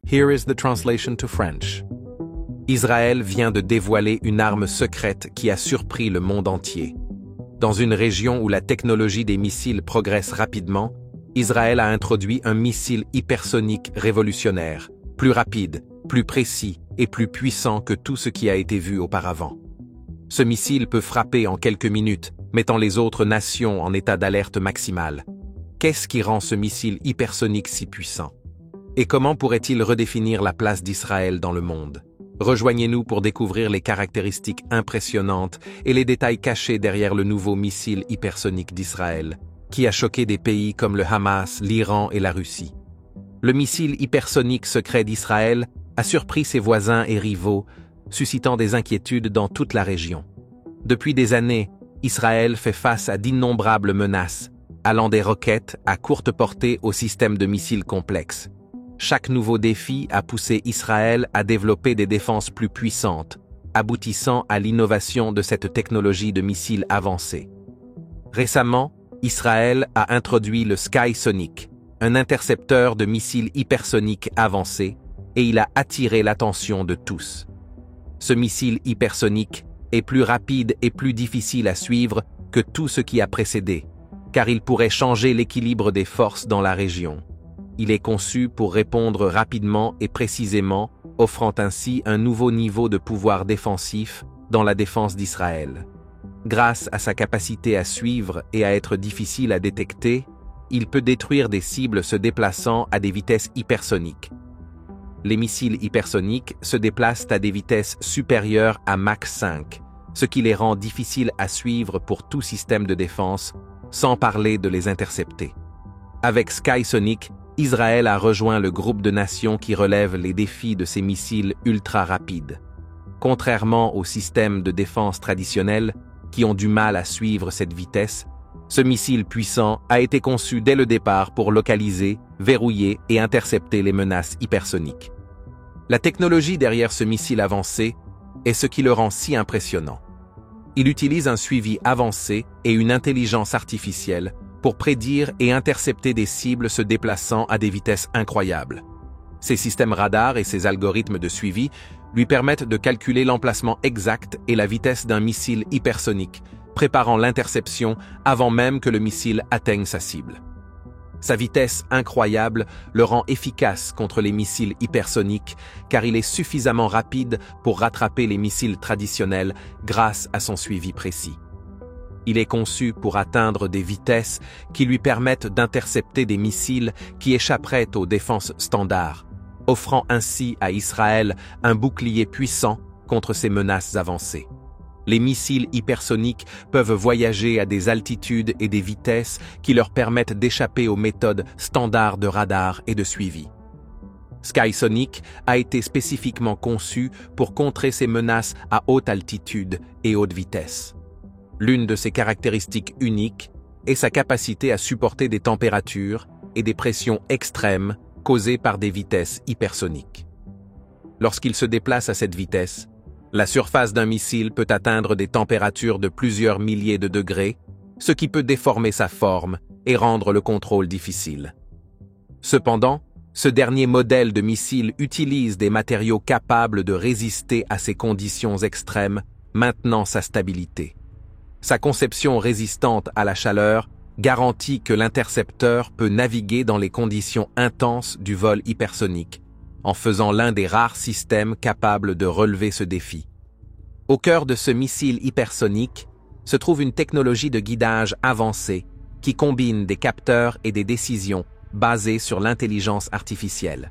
Here is the translation to French. Israël vient de dévoiler une arme secrète qui a surpris le monde entier. Dans une région où la technologie des missiles progresse rapidement, Israël a introduit un missile hypersonique révolutionnaire, plus rapide, plus précis et plus puissant que tout ce qui a été vu auparavant. Ce missile peut frapper en quelques minutes, mettant les autres nations en état d'alerte maximale. Qu'est-ce qui rend ce missile hypersonique si puissant? Et comment pourrait-il redéfinir la place d'Israël dans le monde? Rejoignez-nous pour découvrir les caractéristiques impressionnantes et les détails cachés derrière le nouveau missile hypersonique d'Israël, qui a choqué des pays comme le Hamas, l'Iran et la Russie. Le missile hypersonique secret d'Israël a surpris ses voisins et rivaux, suscitant des inquiétudes dans toute la région. Depuis des années, Israël fait face à d'innombrables menaces, allant des roquettes à courte portée aux systèmes de missiles complexes. Chaque nouveau défi a poussé Israël à développer des défenses plus puissantes, aboutissant à l'innovation de cette technologie de missiles avancés. Récemment, Israël a introduit le Skysonic, un intercepteur de missiles hypersoniques avancés, et il a attiré l'attention de tous. Ce missile hypersonique est plus rapide et plus difficile à suivre que tout ce qui a précédé, car il pourrait changer l'équilibre des forces dans la région. Il est conçu pour répondre rapidement et précisément, offrant ainsi un nouveau niveau de pouvoir défensif dans la défense d'Israël. Grâce à sa capacité à suivre et à être difficile à détecter, il peut détruire des cibles se déplaçant à des vitesses hypersoniques. Les missiles hypersoniques se déplacent à des vitesses supérieures à Mach 5, ce qui les rend difficiles à suivre pour tout système de défense, sans parler de les intercepter. Avec Skysonic, Israël a rejoint le groupe de nations qui relèvent les défis de ces missiles ultra rapides. Contrairement aux systèmes de défense traditionnels, qui ont du mal à suivre cette vitesse, ce missile puissant a été conçu dès le départ pour localiser, verrouiller et intercepter les menaces hypersoniques. La technologie derrière ce missile avancé est ce qui le rend si impressionnant. Il utilise un suivi avancé et une intelligence artificielle pour prédire et intercepter des cibles se déplaçant à des vitesses incroyables. Ces systèmes radars et ces algorithmes de suivi lui permettent de calculer l'emplacement exact et la vitesse d'un missile hypersonique, préparant l'interception avant même que le missile atteigne sa cible. Sa vitesse incroyable le rend efficace contre les missiles hypersoniques car il est suffisamment rapide pour rattraper les missiles traditionnels grâce à son suivi précis. Il est conçu pour atteindre des vitesses qui lui permettent d'intercepter des missiles qui échapperaient aux défenses standards, offrant ainsi à Israël un bouclier puissant contre ces menaces avancées. Les missiles hypersoniques peuvent voyager à des altitudes et des vitesses qui leur permettent d'échapper aux méthodes standards de radar et de suivi. Skysonic a été spécifiquement conçu pour contrer ces menaces à haute altitude et haute vitesse. L'une de ses caractéristiques uniques est sa capacité à supporter des températures et des pressions extrêmes causées par des vitesses hypersoniques. Lorsqu'il se déplace à cette vitesse, la surface d'un missile peut atteindre des températures de plusieurs milliers de degrés, ce qui peut déformer sa forme et rendre le contrôle difficile. Cependant, ce dernier modèle de missile utilise des matériaux capables de résister à ces conditions extrêmes, maintenant sa stabilité. Sa conception résistante à la chaleur garantit que l'intercepteur peut naviguer dans les conditions intenses du vol hypersonique, en faisant l'un des rares systèmes capables de relever ce défi. Au cœur de ce missile hypersonique se trouve une technologie de guidage avancée qui combine des capteurs et des décisions basées sur l'intelligence artificielle.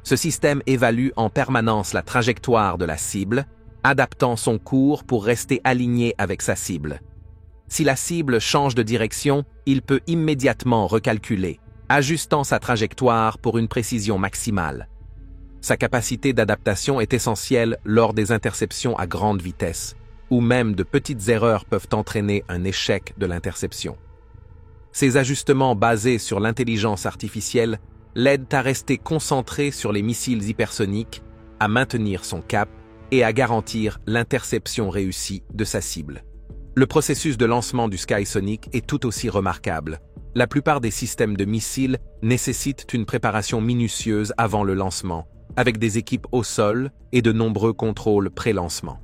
Ce système évalue en permanence la trajectoire de la cible, adaptant son cours pour rester aligné avec sa cible. Si la cible change de direction, il peut immédiatement recalculer, ajustant sa trajectoire pour une précision maximale. Sa capacité d'adaptation est essentielle lors des interceptions à grande vitesse, où même de petites erreurs peuvent entraîner un échec de l'interception. Ces ajustements basés sur l'intelligence artificielle l'aident à rester concentré sur les missiles hypersoniques, à maintenir son cap et à garantir l'interception réussie de sa cible. Le processus de lancement du Skysonic est tout aussi remarquable. La plupart des systèmes de missiles nécessitent une préparation minutieuse avant le lancement, avec des équipes au sol et de nombreux contrôles pré-lancement.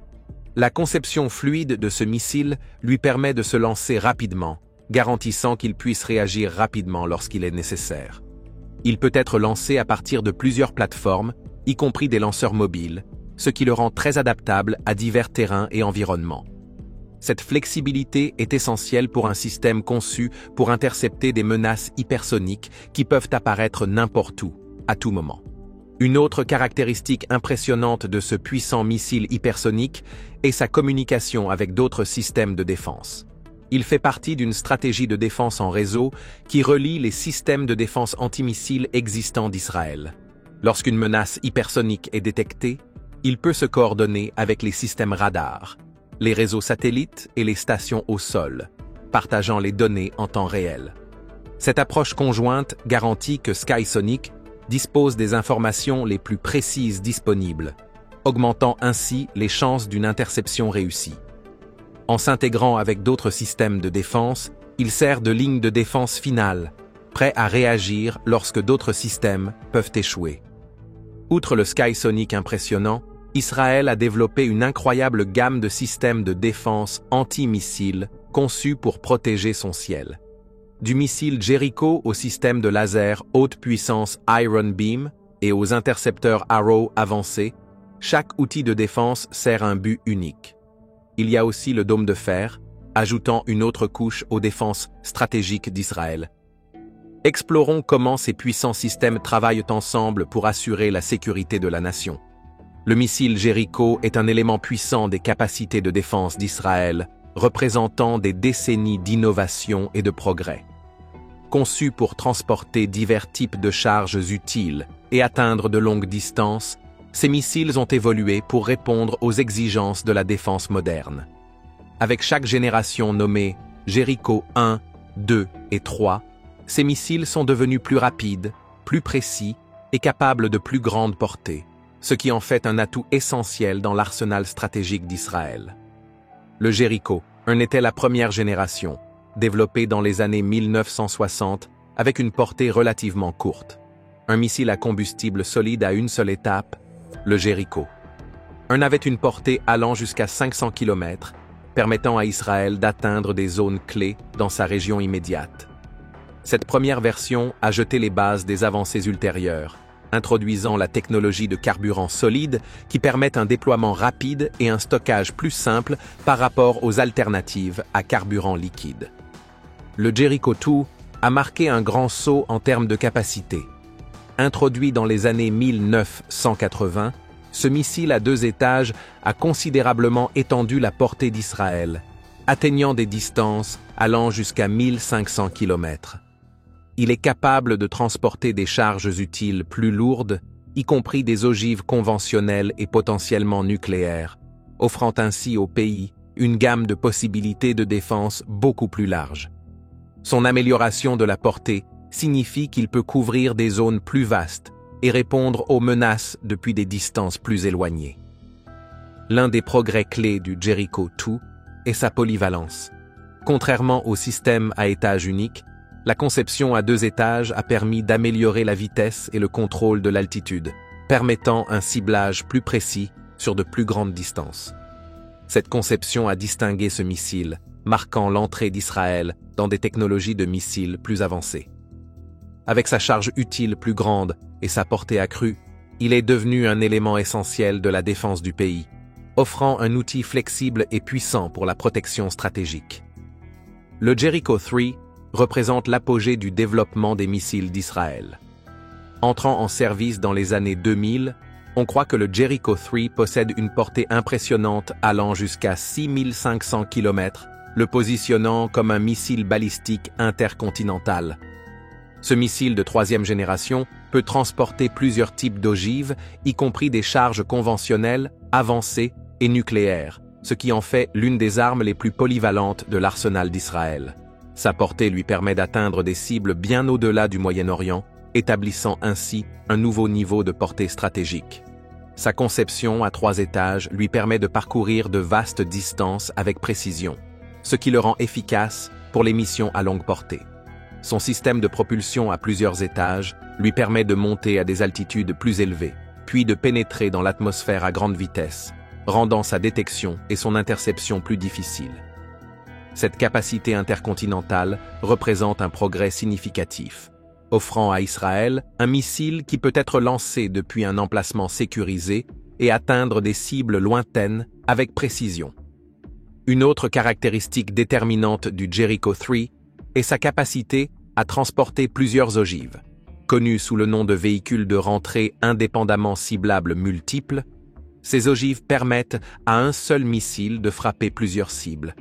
La conception fluide de ce missile lui permet de se lancer rapidement, garantissant qu'il puisse réagir rapidement lorsqu'il est nécessaire. Il peut être lancé à partir de plusieurs plateformes, y compris des lanceurs mobiles, ce qui le rend très adaptable à divers terrains et environnements. Cette flexibilité est essentielle pour un système conçu pour intercepter des menaces hypersoniques qui peuvent apparaître n'importe où, à tout moment. Une autre caractéristique impressionnante de ce puissant missile hypersonique est sa communication avec d'autres systèmes de défense. Il fait partie d'une stratégie de défense en réseau qui relie les systèmes de défense antimissiles existants d'Israël. Lorsqu'une menace hypersonique est détectée, il peut se coordonner avec les systèmes radars, les réseaux satellites et les stations au sol, partageant les données en temps réel. Cette approche conjointe garantit que SkySonic dispose des informations les plus précises disponibles, augmentant ainsi les chances d'une interception réussie. En s'intégrant avec d'autres systèmes de défense, il sert de ligne de défense finale, prêt à réagir lorsque d'autres systèmes peuvent échouer. Outre le SkySonic impressionnant, Israël a développé une incroyable gamme de systèmes de défense anti-missiles conçus pour protéger son ciel. Du missile Jericho au système de laser haute puissance Iron Beam et aux intercepteurs Arrow avancés, chaque outil de défense sert un but unique. Il y a aussi le dôme de fer, ajoutant une autre couche aux défenses stratégiques d'Israël. Explorons comment ces puissants systèmes travaillent ensemble pour assurer la sécurité de la nation. Le missile Jericho est un élément puissant des capacités de défense d'Israël, représentant des décennies d'innovation et de progrès. Conçu pour transporter divers types de charges utiles et atteindre de longues distances, ces missiles ont évolué pour répondre aux exigences de la défense moderne. Avec chaque génération nommée Jericho 1, 2 et 3, ces missiles sont devenus plus rapides, plus précis et capables de plus grande portée, ce qui en fait un atout essentiel dans l'arsenal stratégique d'Israël. Le Jericho en était la première génération, développée dans les années 1960 avec une portée relativement courte. Un missile à combustible solide à une seule étape, le Jericho. Un avait une portée allant jusqu'à 500 km, permettant à Israël d'atteindre des zones clés dans sa région immédiate. Cette première version a jeté les bases des avancées ultérieures, introduisant la technologie de carburant solide qui permet un déploiement rapide et un stockage plus simple par rapport aux alternatives à carburant liquide. Le Jericho 2 a marqué un grand saut en termes de capacité. Introduit dans les années 1980, ce missile à 2 étages a considérablement étendu la portée d'Israël, atteignant des distances allant jusqu'à 1500 km. Il est capable de transporter des charges utiles plus lourdes, y compris des ogives conventionnelles et potentiellement nucléaires, offrant ainsi au pays une gamme de possibilités de défense beaucoup plus large. Son amélioration de la portée signifie qu'il peut couvrir des zones plus vastes et répondre aux menaces depuis des distances plus éloignées. L'un des progrès clés du Jericho 2 est sa polyvalence. Contrairement au système à étage unique, la conception à 2 étages a permis d'améliorer la vitesse et le contrôle de l'altitude, permettant un ciblage plus précis sur de plus grandes distances. Cette conception a distingué ce missile, marquant l'entrée d'Israël dans des technologies de missiles plus avancées. Avec sa charge utile plus grande et sa portée accrue, il est devenu un élément essentiel de la défense du pays, offrant un outil flexible et puissant pour la protection stratégique. Le Jericho 3 représente l'apogée du développement des missiles d'Israël. Entrant en service dans les années 2000, on croit que le Jericho 3 possède une portée impressionnante allant jusqu'à 6500 km, le positionnant comme un missile balistique intercontinental. Ce missile de 3e génération peut transporter plusieurs types d'ogives, y compris des charges conventionnelles, avancées et nucléaires, ce qui en fait l'une des armes les plus polyvalentes de l'arsenal d'Israël. Sa portée lui permet d'atteindre des cibles bien au-delà du Moyen-Orient, établissant ainsi un nouveau niveau de portée stratégique. Sa conception à 3 étages lui permet de parcourir de vastes distances avec précision, ce qui le rend efficace pour les missions à longue portée. Son système de propulsion à plusieurs étages lui permet de monter à des altitudes plus élevées, puis de pénétrer dans l'atmosphère à grande vitesse, rendant sa détection et son interception plus difficiles. Cette capacité intercontinentale représente un progrès significatif, offrant à Israël un missile qui peut être lancé depuis un emplacement sécurisé et atteindre des cibles lointaines avec précision. Une autre caractéristique déterminante du Jericho 3 est sa capacité à transporter plusieurs ogives. Connues sous le nom de véhicules de rentrée indépendamment ciblables multiples, ces ogives permettent à un seul missile de frapper plusieurs cibles.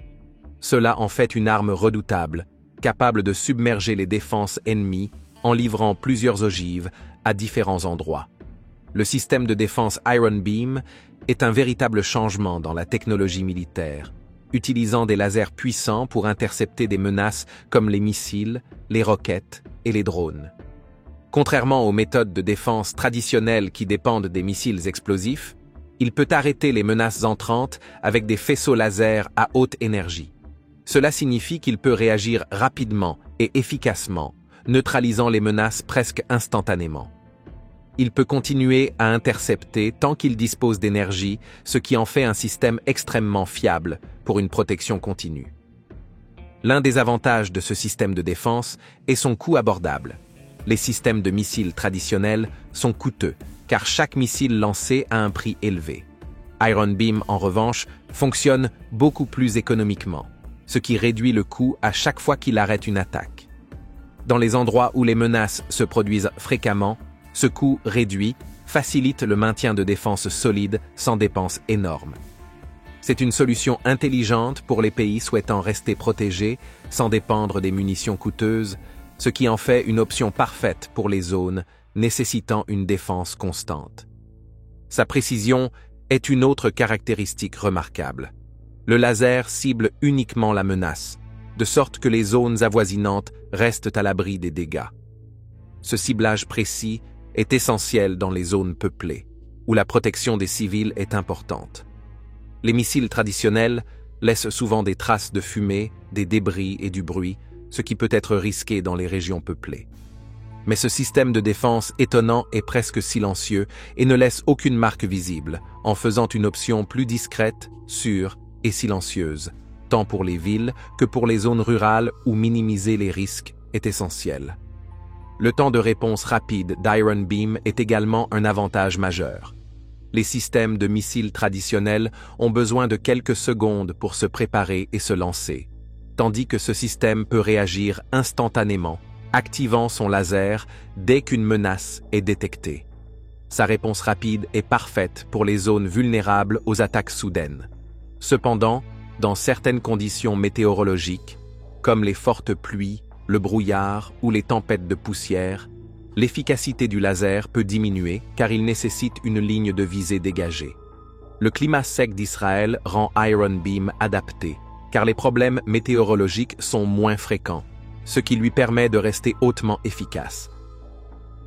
Cela en fait une arme redoutable, capable de submerger les défenses ennemies en livrant plusieurs ogives à différents endroits. Le système de défense Iron Beam est un véritable changement dans la technologie militaire, utilisant des lasers puissants pour intercepter des menaces comme les missiles, les roquettes et les drones. Contrairement aux méthodes de défense traditionnelles qui dépendent des missiles explosifs, il peut arrêter les menaces entrantes avec des faisceaux laser à haute énergie. Cela signifie qu'il peut réagir rapidement et efficacement, neutralisant les menaces presque instantanément. Il peut continuer à intercepter tant qu'il dispose d'énergie, ce qui en fait un système extrêmement fiable pour une protection continue. L'un des avantages de ce système de défense est son coût abordable. Les systèmes de missiles traditionnels sont coûteux, car chaque missile lancé a un prix élevé. Iron Beam, en revanche, fonctionne beaucoup plus économiquement, ce qui réduit le coût à chaque fois qu'il arrête une attaque. Dans les endroits où les menaces se produisent fréquemment, ce coût réduit facilite le maintien de défenses solides sans dépenses énormes. C'est une solution intelligente pour les pays souhaitant rester protégés sans dépendre des munitions coûteuses, ce qui en fait une option parfaite pour les zones nécessitant une défense constante. Sa précision est une autre caractéristique remarquable. Le laser cible uniquement la menace, de sorte que les zones avoisinantes restent à l'abri des dégâts. Ce ciblage précis est essentiel dans les zones peuplées, où la protection des civils est importante. Les missiles traditionnels laissent souvent des traces de fumée, des débris et du bruit, ce qui peut être risqué dans les régions peuplées. Mais ce système de défense étonnant est presque silencieux et ne laisse aucune marque visible, en faisant une option plus discrète, sûre et silencieuse, tant pour les villes que pour les zones rurales où minimiser les risques est essentiel. Le temps de réponse rapide d'Iron Beam est également un avantage majeur. Les systèmes de missiles traditionnels ont besoin de quelques secondes pour se préparer et se lancer, tandis que ce système peut réagir instantanément, activant son laser dès qu'une menace est détectée. Sa réponse rapide est parfaite pour les zones vulnérables aux attaques soudaines. Cependant, dans certaines conditions météorologiques, comme les fortes pluies, le brouillard ou les tempêtes de poussière, l'efficacité du laser peut diminuer car il nécessite une ligne de visée dégagée. Le climat sec d'Israël rend Iron Beam adapté, car les problèmes météorologiques sont moins fréquents, ce qui lui permet de rester hautement efficace.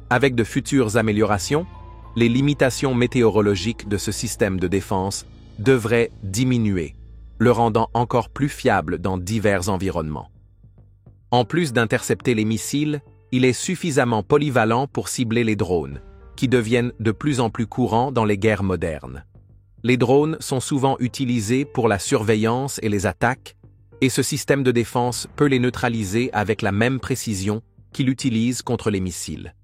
Avec de futures améliorations, les limitations météorologiques de ce système de défense devraient diminuer, le rendant encore plus fiable dans divers environnements. En plus d'intercepter les missiles, il est suffisamment polyvalent pour cibler les drones, qui deviennent de plus en plus courants dans les guerres modernes. Les drones sont souvent utilisés pour la surveillance et les attaques, et ce système de défense peut les neutraliser avec la même précision qu'il utilise contre les missiles.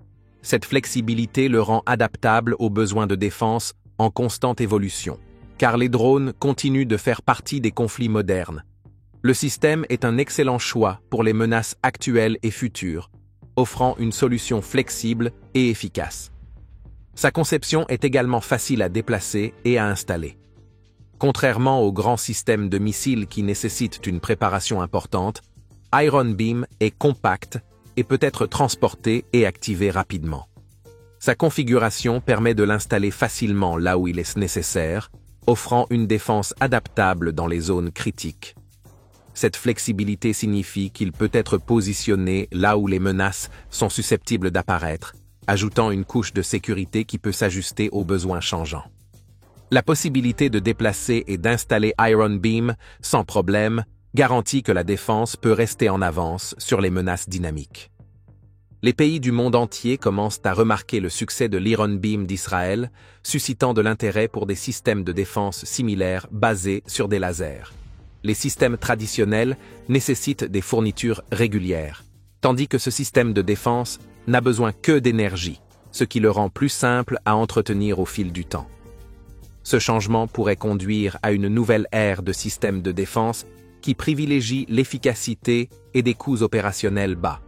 Cette flexibilité le rend adaptable aux besoins de défense en constante évolution, car les drones continuent de faire partie des conflits modernes. Le système est un excellent choix pour les menaces actuelles et futures, offrant une solution flexible et efficace. Sa conception est également facile à déplacer et à installer. Contrairement aux grands systèmes de missiles qui nécessitent une préparation importante, Iron Beam est compact et peut être transporté et activé rapidement. Sa configuration permet de l'installer facilement là où il est nécessaire, offrant une défense adaptable dans les zones critiques. Cette flexibilité signifie qu'il peut être positionné là où les menaces sont susceptibles d'apparaître, ajoutant une couche de sécurité qui peut s'ajuster aux besoins changeants. La possibilité de déplacer et d'installer Iron Beam sans problème garantit que la défense peut rester en avance sur les menaces dynamiques. Les pays du monde entier commencent à remarquer le succès de l'Iron Beam d'Israël, suscitant de l'intérêt pour des systèmes de défense similaires basés sur des lasers. Les systèmes traditionnels nécessitent des fournitures régulières, tandis que ce système de défense n'a besoin que d'énergie, ce qui le rend plus simple à entretenir au fil du temps. Ce changement pourrait conduire à une nouvelle ère de systèmes de défense qui privilégie l'efficacité et des coûts opérationnels bas.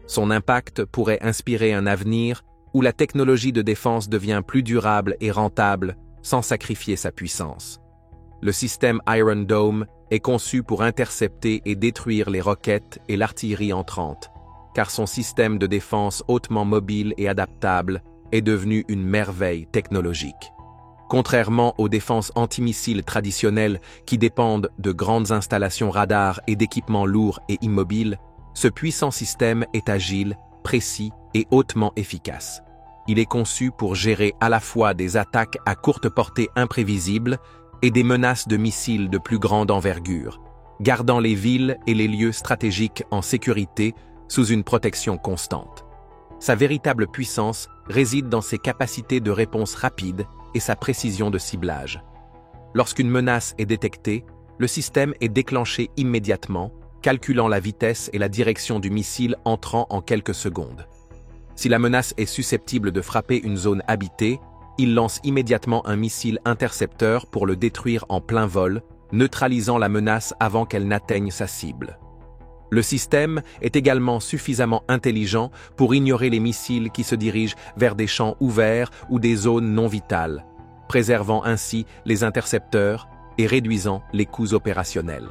Son impact pourrait inspirer un avenir où la technologie de défense devient plus durable et rentable sans sacrifier sa puissance. Le système Iron Dome est conçu pour intercepter et détruire les roquettes et l'artillerie entrante, car son système de défense hautement mobile et adaptable est devenu une merveille technologique. Contrairement aux défenses antimissiles traditionnelles qui dépendent de grandes installations radars et d'équipements lourds et immobiles, ce puissant système est agile, précis et hautement efficace. Il est conçu pour gérer à la fois des attaques à courte portée imprévisibles et des menaces de missiles de plus grande envergure, gardant les villes et les lieux stratégiques en sécurité sous une protection constante. Sa véritable puissance réside dans ses capacités de réponse rapide et sa précision de ciblage. Lorsqu'une menace est détectée, le système est déclenché immédiatement, calculant la vitesse et la direction du missile entrant en quelques secondes. Si la menace est susceptible de frapper une zone habitée, il lance immédiatement un missile intercepteur pour le détruire en plein vol, neutralisant la menace avant qu'elle n'atteigne sa cible. Le système est également suffisamment intelligent pour ignorer les missiles qui se dirigent vers des champs ouverts ou des zones non vitales, préservant ainsi les intercepteurs et réduisant les coûts opérationnels.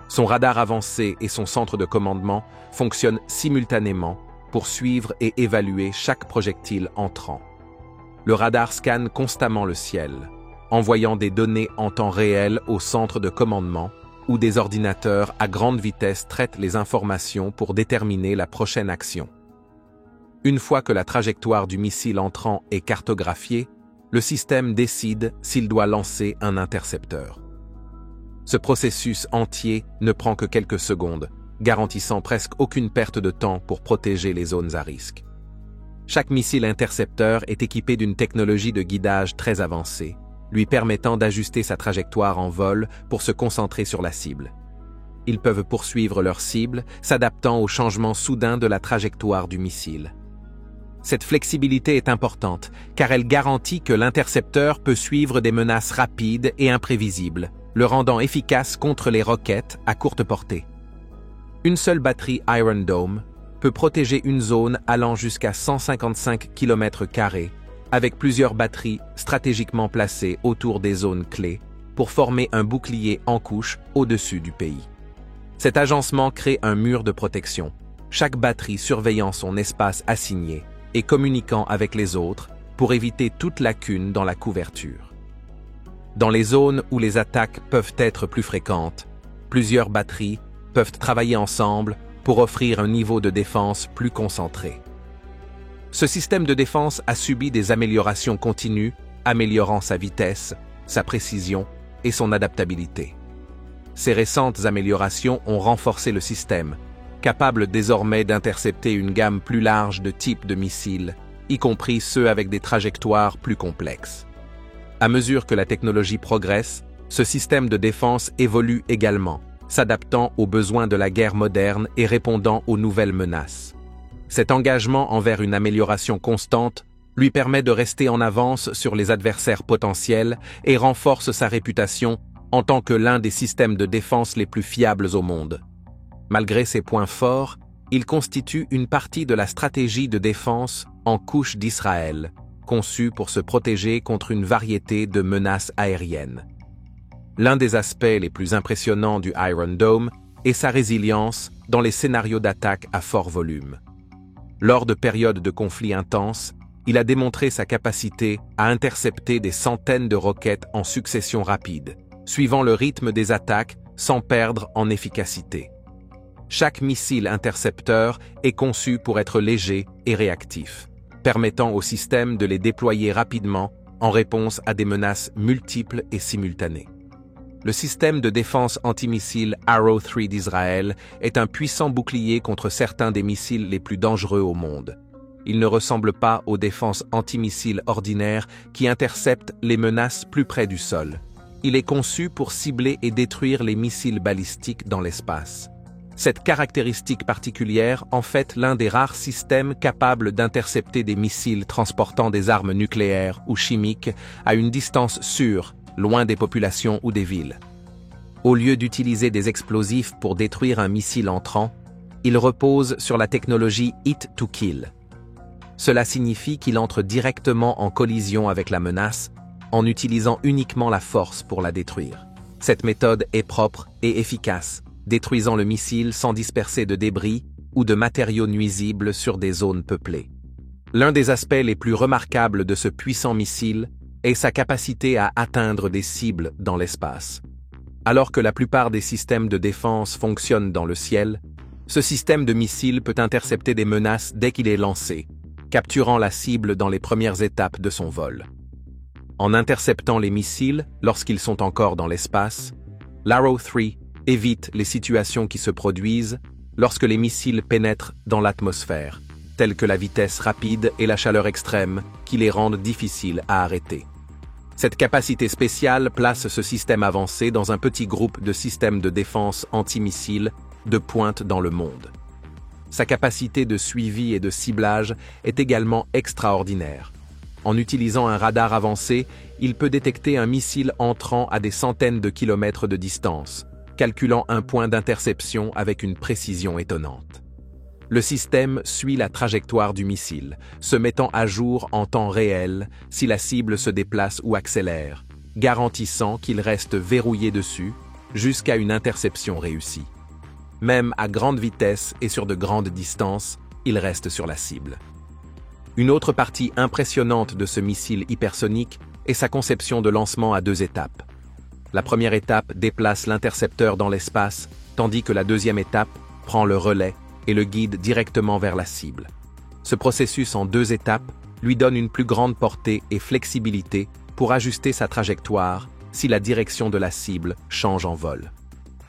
Son radar avancé et son centre de commandement fonctionnent simultanément pour suivre et évaluer chaque projectile entrant. Le radar scanne constamment le ciel, envoyant des données en temps réel au centre de commandement, où des ordinateurs à grande vitesse traitent les informations pour déterminer la prochaine action. Une fois que la trajectoire du missile entrant est cartographiée, le système décide s'il doit lancer un intercepteur. Ce processus entier ne prend que quelques secondes, garantissant presque aucune perte de temps pour protéger les zones à risque. Chaque missile intercepteur est équipé d'une technologie de guidage très avancée, lui permettant d'ajuster sa trajectoire en vol pour se concentrer sur la cible. Ils peuvent poursuivre leur cible, s'adaptant au changement soudain de la trajectoire du missile. Cette flexibilité est importante, car elle garantit que l'intercepteur peut suivre des menaces rapides et imprévisibles, le rendant efficace contre les roquettes à courte portée. Une seule batterie Iron Dome peut protéger une zone allant jusqu'à 155 km², avec plusieurs batteries stratégiquement placées autour des zones clés pour former un bouclier en couche au-dessus du pays. Cet agencement crée un mur de protection, chaque batterie surveillant son espace assigné et communiquant avec les autres pour éviter toute lacune dans la couverture. Dans les zones où les attaques peuvent être plus fréquentes, plusieurs batteries peuvent travailler ensemble pour offrir un niveau de défense plus concentré. Ce système de défense a subi des améliorations continues, améliorant sa vitesse, sa précision et son adaptabilité. Ces récentes améliorations ont renforcé le système, capable désormais d'intercepter une gamme plus large de types de missiles, y compris ceux avec des trajectoires plus complexes. À mesure que la technologie progresse, ce système de défense évolue également, s'adaptant aux besoins de la guerre moderne et répondant aux nouvelles menaces. Cet engagement envers une amélioration constante lui permet de rester en avance sur les adversaires potentiels et renforce sa réputation en tant que l'un des systèmes de défense les plus fiables au monde. Malgré ses points forts, il constitue une partie de la stratégie de défense en couche d'Israël, conçue pour se protéger contre une variété de menaces aériennes. L'un des aspects les plus impressionnants du Iron Dome est sa résilience dans les scénarios d'attaque à fort volume. Lors de périodes de conflits intenses, il a démontré sa capacité à intercepter des centaines de roquettes en succession rapide, suivant le rythme des attaques sans perdre en efficacité. Chaque missile intercepteur est conçu pour être léger et réactif, permettant au système de les déployer rapidement en réponse à des menaces multiples et simultanées. Le système de défense antimissile Arrow 3 d'Israël est un puissant bouclier contre certains des missiles les plus dangereux au monde. Il ne ressemble pas aux défenses antimissiles ordinaires qui interceptent les menaces plus près du sol. Il est conçu pour cibler et détruire les missiles balistiques dans l'espace. Cette caractéristique particulière en fait l'un des rares systèmes capables d'intercepter des missiles transportant des armes nucléaires ou chimiques à une distance sûre, loin des populations ou des villes. Au lieu d'utiliser des explosifs pour détruire un missile entrant, il repose sur la technologie Hit to Kill. Cela signifie qu'il entre directement en collision avec la menace, en utilisant uniquement la force pour la détruire. Cette méthode est propre et efficace, détruisant le missile sans disperser de débris ou de matériaux nuisibles sur des zones peuplées. L'un des aspects les plus remarquables de ce puissant missile est sa capacité à atteindre des cibles dans l'espace. Alors que la plupart des systèmes de défense fonctionnent dans le ciel, ce système de missile peut intercepter des menaces dès qu'il est lancé, capturant la cible dans les premières étapes de son vol. En interceptant les missiles lorsqu'ils sont encore dans l'espace, l'Arrow 3 évite les situations qui se produisent lorsque les missiles pénètrent dans l'atmosphère, telles que la vitesse rapide et la chaleur extrême qui les rendent difficiles à arrêter. Cette capacité spéciale place ce système avancé dans un petit groupe de systèmes de défense antimissiles de pointe dans le monde. Sa capacité de suivi et de ciblage est également extraordinaire. En utilisant un radar avancé, il peut détecter un missile entrant à des centaines de kilomètres de distance, calculant un point d'interception avec une précision étonnante. Le système suit la trajectoire du missile, se mettant à jour en temps réel si la cible se déplace ou accélère, garantissant qu'il reste verrouillé dessus jusqu'à une interception réussie. Même à grande vitesse et sur de grandes distances, il reste sur la cible. Une autre partie impressionnante de ce missile hypersonique est sa conception de lancement à 2 étapes. La première étape déplace l'intercepteur dans l'espace, tandis que la deuxième étape prend le relais et le guide directement vers la cible. Ce processus en 2 étapes lui donne une plus grande portée et flexibilité pour ajuster sa trajectoire si la direction de la cible change en vol.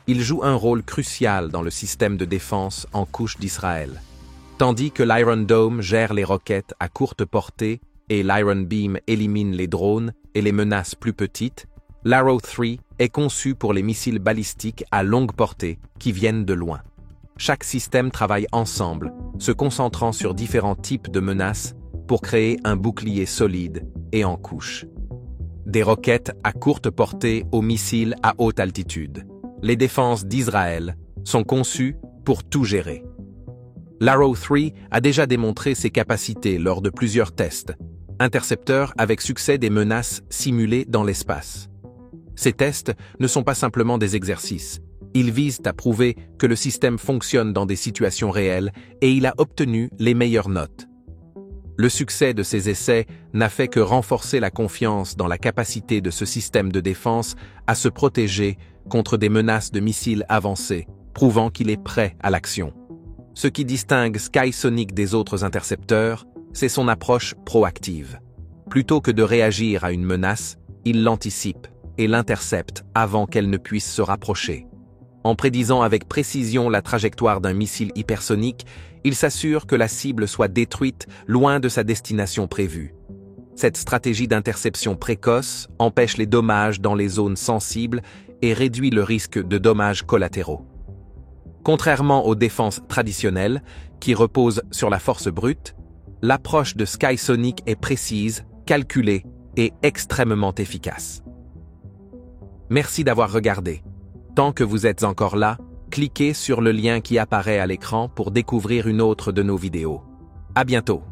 Il joue un rôle crucial dans le système de défense en couche d'Israël. Tandis que l'Iron Dome gère les roquettes à courte portée et l'Iron Beam élimine les drones et les menaces plus petites, l'Arrow 3 est conçu pour les missiles balistiques à longue portée qui viennent de loin. Chaque système travaille ensemble, se concentrant sur différents types de menaces pour créer un bouclier solide et en couche. Des roquettes à courte portée aux missiles à haute altitude. Les défenses d'Israël sont conçues pour tout gérer. L'Arrow 3 a déjà démontré ses capacités lors de plusieurs tests, intercepteurs avec succès des menaces simulées dans l'espace. Ces tests ne sont pas simplement des exercices. Ils visent à prouver que le système fonctionne dans des situations réelles et il a obtenu les meilleures notes. Le succès de ces essais n'a fait que renforcer la confiance dans la capacité de ce système de défense à se protéger contre des menaces de missiles avancés, prouvant qu'il est prêt à l'action. Ce qui distingue SkySonic des autres intercepteurs, c'est son approche proactive. Plutôt que de réagir à une menace, il l'anticipe et l'intercepte avant qu'elle ne puisse se rapprocher. En prédisant avec précision la trajectoire d'un missile hypersonique, il s'assure que la cible soit détruite loin de sa destination prévue. Cette stratégie d'interception précoce empêche les dommages dans les zones sensibles et réduit le risque de dommages collatéraux. Contrairement aux défenses traditionnelles, qui reposent sur la force brute, l'approche de SkySonic est précise, calculée et extrêmement efficace. Merci d'avoir regardé. Tant que vous êtes encore là, cliquez sur le lien qui apparaît à l'écran pour découvrir une autre de nos vidéos. À bientôt.